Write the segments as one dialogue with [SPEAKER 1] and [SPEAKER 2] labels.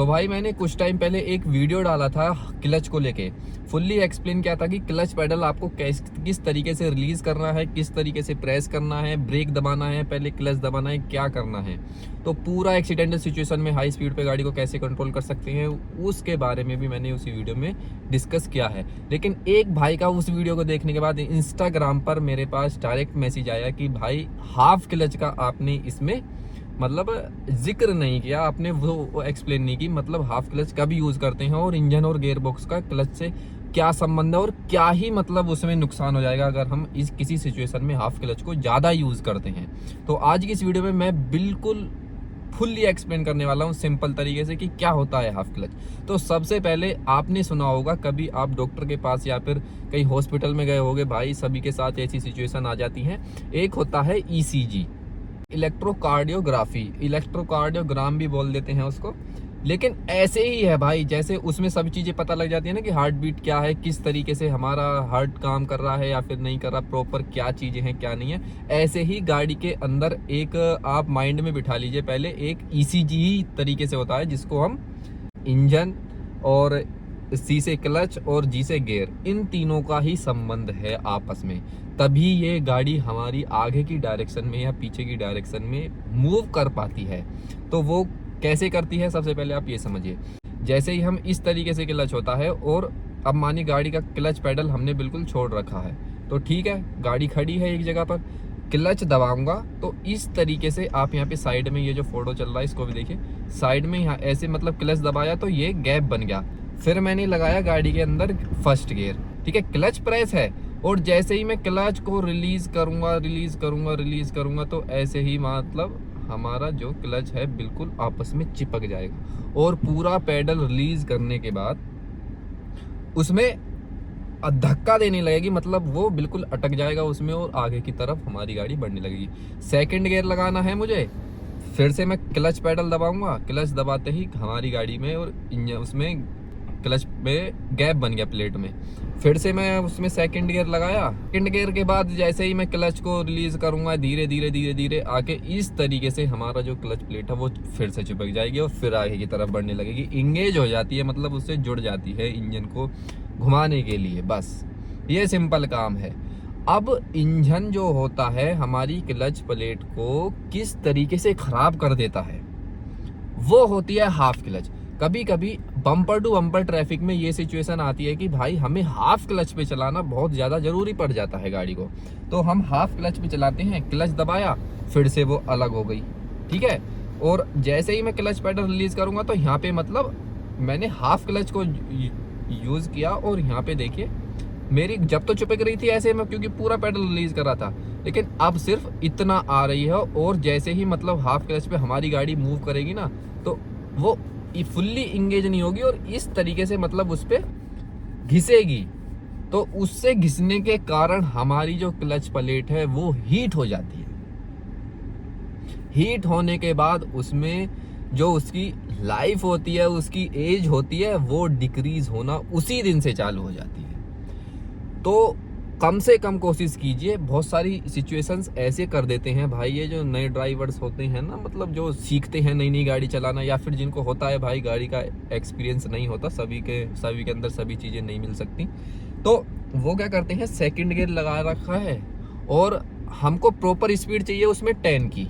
[SPEAKER 1] तो भाई मैंने कुछ टाइम पहले एक वीडियो डाला था क्लच को लेके। फुल्ली एक्सप्लेन किया था कि क्लच पेडल आपको किस तरीके से रिलीज करना है, किस तरीके से प्रेस करना है, ब्रेक दबाना है, पहले क्लच दबाना है, क्या करना है। तो पूरा एक्सीडेंटल सिचुएशन में हाई स्पीड पे गाड़ी को कैसे कंट्रोल कर सकते हैं उसके बारे में भी मैंने उसी वीडियो में डिस्कस किया है। लेकिन एक भाई का उस वीडियो को देखने के बाद इंस्टाग्राम पर मेरे पास डायरेक्ट मैसेज आया कि भाई हाफ क्लच का आपने इसमें मतलब जिक्र नहीं किया, आपने वो एक्सप्लेन नहीं की, मतलब हाफ क्लच कब यूज करते हैं और इंजन और गियर बॉक्स का क्लच से क्या संबंध है और क्या ही मतलब उसमें नुकसान हो जाएगा अगर हम इस किसी सिचुएशन में हाफ क्लच को ज्यादा यूज करते हैं। तो आज की इस वीडियो में मैं बिल्कुल फुल्ली एक्सप्लेन करने वाला हूँ सिंपल तरीके से कि क्या होता है हाफ क्लच। तो सबसे पहले आपने सुना होगा, कभी आप डॉक्टर के पास या फिर कहीं हॉस्पिटल में गए होंगे, भाई सभी के साथ ऐसी सिचुएशन आ जाती है। एक होता है ईसीजी, इलेक्ट्रोकार्डियोग्राफी, इलेक्ट्रोकार्डियोग्राम भी बोल देते हैं उसको, लेकिन ऐसे ही है भाई। जैसे उसमें सभी चीजें पता लग जाती है ना कि हार्ट बीट क्या है, किस तरीके से हमारा हार्ट काम कर रहा है या फिर नहीं कर रहा, प्रॉपर क्या चीजें हैं क्या नहीं है। ऐसे ही गाड़ी के अंदर एक आप माइंड में बिठा लीजिए, पहले एक ईसीजी ही तरीके से होता है जिसको हम इंजन और सी से क्लच और जी से गियर, इन तीनों का ही संबंध है आपस में। तभी ये गाड़ी हमारी आगे की डायरेक्शन में या पीछे की डायरेक्शन में मूव कर पाती है। तो वो कैसे करती है, सबसे पहले आप ये समझिए। जैसे ही हम इस तरीके से क्लच होता है और अब मानिए गाड़ी का क्लच पेडल हमने बिल्कुल छोड़ रखा है, तो ठीक है, गाड़ी खड़ी है एक जगह पर, क्लच दबाऊंगा तो इस तरीके से आप यहाँ पे साइड में ये जो फोटो चल रहा है इसको भी देखिए, साइड में यहाँ ऐसे मतलब क्लच दबाया तो ये गैप बन गया। फिर मैंने लगाया गाड़ी के अंदर फर्स्ट गियर, ठीक है, क्लच प्रेस है, और जैसे ही मैं क्लच को रिलीज करूंगा तो ऐसे ही मतलब हमारा जो क्लच है बिल्कुल आपस में चिपक जाएगा और पूरा पेडल रिलीज करने के बाद उसमें धक्का देने लगेगी, मतलब वो बिल्कुल अटक जाएगा उसमें और आगे की तरफ हमारी गाड़ी बढ़ने लगेगी। सेकंड गियर लगाना है मुझे, फिर से मैं क्लच पेडल दबाऊंगा, क्लच दबाते ही हमारी गाड़ी में और उसमें क्लच में गैप बन गया प्लेट में। फिर से मैं उसमें सेकंड गियर लगाया, सेकंड गियर के बाद जैसे ही मैं क्लच को रिलीज करूंगा धीरे धीरे आके इस तरीके से हमारा जो क्लच प्लेट है वो फिर से चिपक जाएगी और फिर आगे की तरफ बढ़ने लगेगी, इंगेज हो जाती है, मतलब उससे जुड़ जाती है इंजन को घुमाने के लिए। बस ये सिंपल काम है। अब इंजन जो होता है हमारी क्लच प्लेट को किस तरीके से खराब कर देता है वो होती है हाफ क्लच। कभी कभी बम्पर टू बम्पर ट्रैफिक में ये सिचुएशन आती है कि भाई हमें हाफ क्लच पे चलाना बहुत ज्यादा जरूरी पड़ जाता है गाड़ी को, तो हम हाफ क्लच पे चलाते हैं, क्लच दबाया फिर से वो अलग हो गई, ठीक है। और जैसे ही मैं क्लच पेडल रिलीज करूंगा तो यहाँ पे मतलब मैंने हाफ क्लच को यूज किया और यहाँ पे देखिए मेरी जब तो चिपक रही थी ऐसे में क्योंकि पूरा पेडल रिलीज कर रहा था, लेकिन अब सिर्फ इतना आ रही है और जैसे ही मतलब हाफ क्लच पे हमारी गाड़ी मूव करेगी ना तो वो फुल्ली इंगेज नहीं होगी और इस तरीके से मतलब उस पर घिसेगी। तो उससे घिसने के कारण हमारी जो क्लच प्लेट है वो हीट हो जाती है। हीट होने के बाद उसमें जो उसकी लाइफ होती है, उसकी एज होती है, वो डिक्रीज होना उसी दिन से चालू हो जाती है। तो कम से कम कोशिश कीजिए। बहुत सारी सिचुएशंस ऐसे कर देते हैं भाई, ये जो नए ड्राइवर्स होते हैं ना, मतलब जो सीखते हैं नई नई गाड़ी चलाना, या फिर जिनको होता है भाई गाड़ी का एक्सपीरियंस नहीं होता, सभी के अंदर सभी चीज़ें नहीं मिल सकती, तो वो क्या करते हैं सेकंड गियर लगा रखा है और हमको प्रॉपर स्पीड चाहिए उसमें 10 की,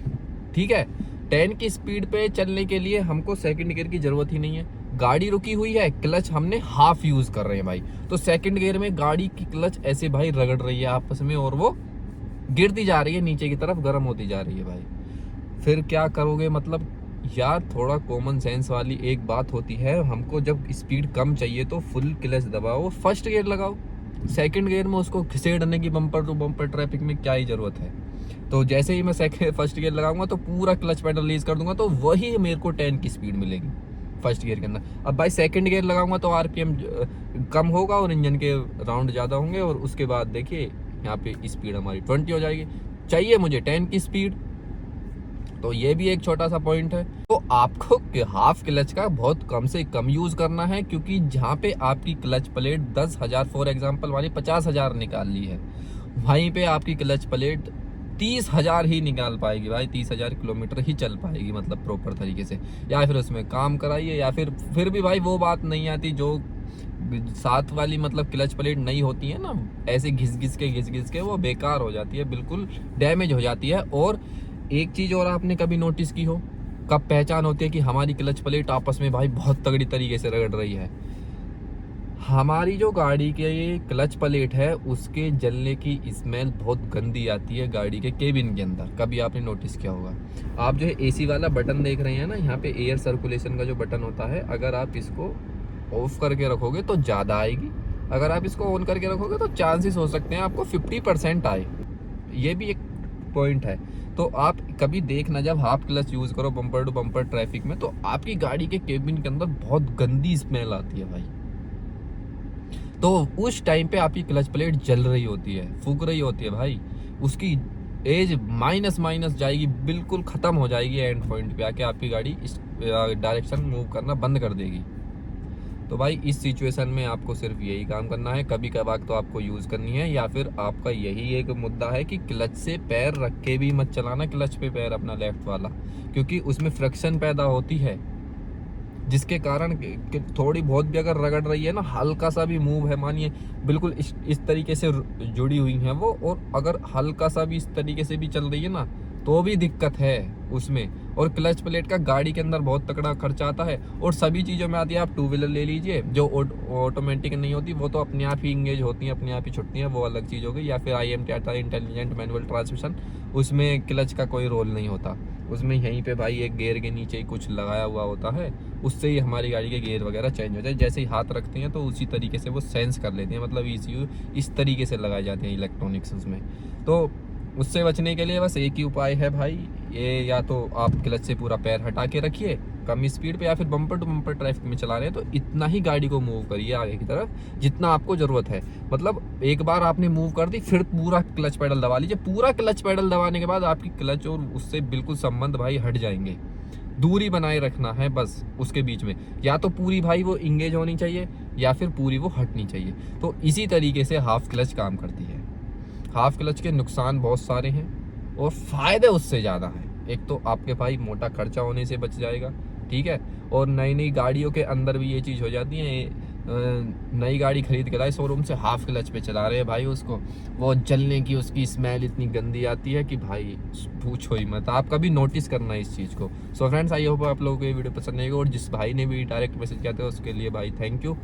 [SPEAKER 1] ठीक है, 10 की स्पीड पे चलने के लिए हमको सेकंड गियर की जरूरत ही नहीं है। गाड़ी रुकी हुई है, क्लच हमने हाफ यूज कर रहे हैं भाई, तो सेकंड गियर में गाड़ी की क्लच ऐसे भाई रगड़ रही है आपस में और वो गिरती जा रही है नीचे की तरफ, गर्म होती जा रही है भाई। फिर क्या करोगे, मतलब यार थोड़ा कॉमन सेंस वाली एक बात होती है, हमको जब स्पीड कम चाहिए तो फुल क्लच दबाओ, फर्स्ट गियर लगाओ, सेकंड गियर में उसको घिसेड़ने की बम्पर टू बम्पर ट्रैफिक में क्या ही जरूरत है। तो जैसे ही मैं फर्स्ट गियर लगाऊंगा तो पूरा क्लच पेडल रिलीज कर दूंगा तो वही मेरे को 10 की स्पीड मिलेगी फर्स्ट गियर के अंदर। अब भाई सेकंड गियर लगाऊंगा तो आरपीएम कम होगा और इंजन के राउंड ज्यादा होंगे और उसके बाद देखिए यहाँ पे स्पीड हमारी 20 हो जाएगी, चाहिए मुझे 10 की स्पीड। तो ये भी एक छोटा सा पॉइंट है। तो आपको हाफ क्लच का बहुत कम से कम यूज करना है, क्योंकि जहाँ पे आपकी क्लच प्लेट 10,000 फॉर एग्जाम्पल वाली 50,000 निकाल ली है, वहीं पे आपकी क्लच प्लेट 30,000 ही निकाल पाएगी भाई, 30,000 किलोमीटर ही चल पाएगी, मतलब प्रॉपर तरीके से। या फिर उसमें काम कराइए, या फिर भी भाई वो बात नहीं आती जो साथ वाली, मतलब क्लच प्लेट नहीं होती है ना, ऐसे घिस घिस के वो बेकार हो जाती है, बिल्कुल डैमेज हो जाती है। और एक चीज़ और आपने कभी नोटिस की हो, कब पहचान होती है कि हमारी क्लच प्लेट आपस में भाई बहुत तगड़ी तरीके से रगड़ रही है? हमारी जो गाड़ी के ये क्लच प्लेट है उसके जलने की स्मेल बहुत गंदी आती है गाड़ी के केबिन के अंदर। कभी आपने नोटिस किया होगा? आप जो है एसी वाला बटन देख रहे हैं ना, यहाँ पे एयर सर्कुलेशन का जो बटन होता है, अगर आप इसको ऑफ करके रखोगे तो ज़्यादा आएगी, अगर आप इसको ऑन करके रखोगे तो चांसेस हो सकते हैं आपको 50% आए। ये भी एक पॉइंट है। तो आप कभी देखना, जब हाफ क्लच यूज़ करो बम्पर टू बम्पर ट्रैफिक में, तो आपकी गाड़ी के केबिन के अंदर बहुत गंदी स्मेल आती है भाई। तो उस टाइम पे आपकी क्लच प्लेट जल रही होती है, फूक रही होती है भाई, उसकी एज माइनस जाएगी, बिल्कुल ख़त्म हो जाएगी। एंड पॉइंट पे आके आपकी गाड़ी इस डायरेक्शन मूव करना बंद कर देगी। तो भाई इस सिचुएशन में आपको सिर्फ यही काम करना है, कभी कभार तो आपको यूज़ करनी है, या फिर आपका यही एक मुद्दा है कि क्लच से पैर रख के भी मत चलाना, क्लच पे पैर अपना लेफ्ट वाला, क्योंकि उसमें फ्रिक्शन पैदा होती है, जिसके कारण थोड़ी बहुत भी अगर रगड़ रही है ना, हल्का सा भी मूव है, मानिए बिल्कुल इस तरीके से जुड़ी हुई है वो, और अगर हल्का सा भी इस तरीके से भी चल रही है ना, तो भी दिक्कत है उसमें। और क्लच प्लेट का गाड़ी के अंदर बहुत तगड़ा खर्चा आता है, और सभी चीज़ों में आती है। आप टू व्हीलर ले लीजिए, जो ऑटोमेटिक नहीं होती, वो तो अपने आप ही इंगेज होती हैं, अपने आप ही छुटती हैं, वो अलग चीज़ हो गई। या फिर IMT आता है, इंटेलिजेंट मैनुअल ट्रांसमिशन, उसमें क्लच का कोई रोल नहीं होता, उसमें यहीं पे भाई एक गियर के नीचे ही कुछ लगाया हुआ होता है, उससे ही हमारी गाड़ी के गियर वगैरह चेंज हो जाए। जैसे ही हाथ रखते हैं तो उसी तरीके से वो सेंस कर लेते हैं, मतलब ECU इस तरीके से लगाए जाते हैं इलेक्ट्रॉनिक्स उसमें। तो उससे बचने के लिए बस एक ही उपाय है भाई, ये या तो आप क्लच से पूरा पैर हटा के रखिए कम स्पीड पे, या फिर बम्पर टू बम्पर ट्रैफिक में चला रहे हैं तो इतना ही गाड़ी को मूव करिए आगे की तरफ जितना आपको ज़रूरत है। मतलब एक बार आपने मूव कर दी, फिर पूरा क्लच पैडल दबा लीजिए। पूरा क्लच पैडल दबाने के बाद आपकी क्लच और उससे बिल्कुल संबंध भाई हट जाएंगे, दूरी बनाए रखना है बस उसके बीच में, या तो पूरी भाई वो इंगेज होनी चाहिए, या फिर पूरी वो हटनी चाहिए। तो इसी तरीके से हाफ क्लच काम करती है। हाफ क्लच के नुकसान बहुत सारे हैं और फ़ायदे उससे ज़्यादा हैं। एक तो आपके भाई मोटा खर्चा होने से बच जाएगा, ठीक है, और नई गाड़ियों के अंदर भी ये चीज़ हो जाती है। नई गाड़ी खरीद के लाए शोरूम से, हाफ क्लच पे चला रहे हैं भाई उसको, वो जलने की उसकी स्मेल इतनी गंदी आती है कि भाई पूछो ही मत। आप कभी नोटिस करना है इस चीज़ को। सो फ्रेंड्स, आई होप आप लोगों को ये वीडियो पसंद आएगी, और जिस भाई ने भी डायरेक्ट मैसेज किया था उसके लिए भाई थैंक यू।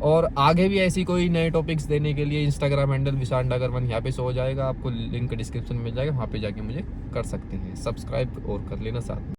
[SPEAKER 1] और आगे भी ऐसी कोई नए टॉपिक्स देने के लिए इंस्टाग्राम हैंडल विशान डागर 1 यहाँ पे शो हो जाएगा, आपको लिंक डिस्क्रिप्शन में मिल जाएगा, वहाँ पे जाके मुझे कर सकते हैं, सब्सक्राइब और कर लेना साथ में।